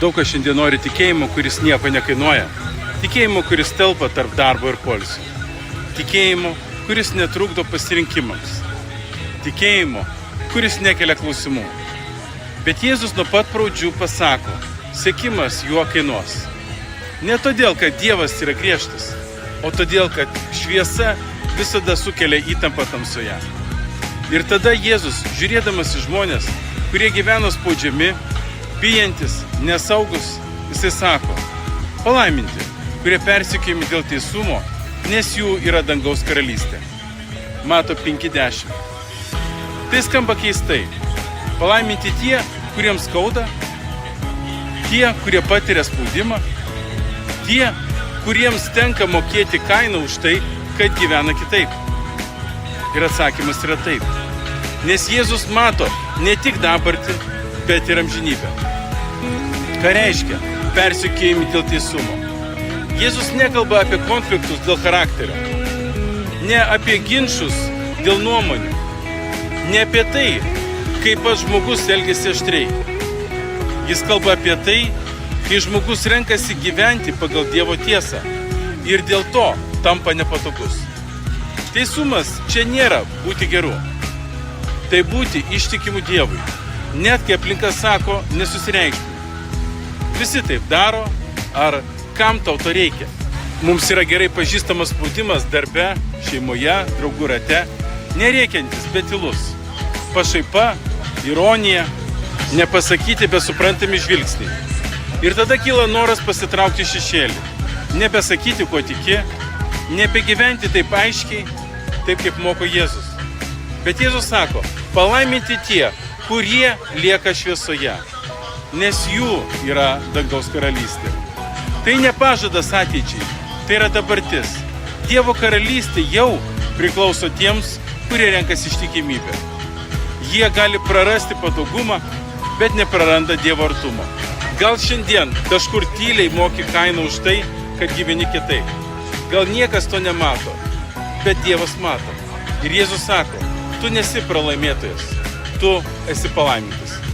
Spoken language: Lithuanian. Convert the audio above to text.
Daug kas šiandien nori tikėjimo, kuris nieko nekainuoja. Tikėjimo, kuris telpa tarp darbo ir poilsio. Tikėjimo, kuris netrukdo pasirinkimams. Tikėjimo, kuris nekelia klausimų. Bet Jėzus nuo pat pradžių pasako, sekimas juo kainuos. Ne todėl, kad Dievas yra griežtas, o todėl, kad šviesa visada sukelia įtampą tamsoje. Ir tada Jėzus, žiūrėdamas į žmonės, kurie gyvena spaudžiami, bijantis, nesaugus, jisai sako, palaiminti, kurie persekiojami dėl teisumo, nes jų yra dangaus karalystė. Mato 5:10. Tai skamba keistai. Palaiminti tie, kuriems skauda, tie, kurie patiria spaudimą, tie, kuriems tenka mokėti kainą už tai, kad gyvena kitaip. Ir atsakymas yra taip. Nes Jėzus mato ne tik dabartį, bet ir amžinybę. Ką reiškia persekiojami dėl teisumo? Jėzus nekalba apie konfliktus dėl charakterio, ne apie ginčus dėl nuomonių, ne apie tai, kaip pats žmogus elgiasi aštriai. Jis kalba apie tai, kai žmogus renkasi gyventi pagal Dievo tiesą ir dėl to tampa nepatogus. Teisumas čia nėra būti geru, tai būti ištikimu Dievui, net kai aplinka sako nesusireikšmini. Visi taip daro, ar kam tau to reikia? Mums yra gerai pažįstamas spaudimas darbe, šeimoje, draugų rate, nerėkiantis, bet tylus. Pašaipa, ironija, nepasakyti besuprantami žvilgsniai. Ir tada kyla noras pasitraukti šešėlį, nebesakyti, ko tiki, nebegyventi taip aiškiai, taip kaip moko Jėzus. Bet Jėzus sako, palaiminti tie, kurie lieka šviesoje, nes jų yra dangaus karalystė. Tai ne pažadas ateičiai, tai yra dabartis. Dievo karalystė jau priklauso tiems, kurie renkasi ištikimybę. Jie gali prarasti patogumą, bet nepraranda Dievo artumo. Gal šiandien kažkur tyliai moki kainą už tai, kad gyveni kitaip. Gal niekas to nemato, bet Dievas mato. Ir Jėzus sako, tu nesi pralaimėtojas, tu esi palaimintas.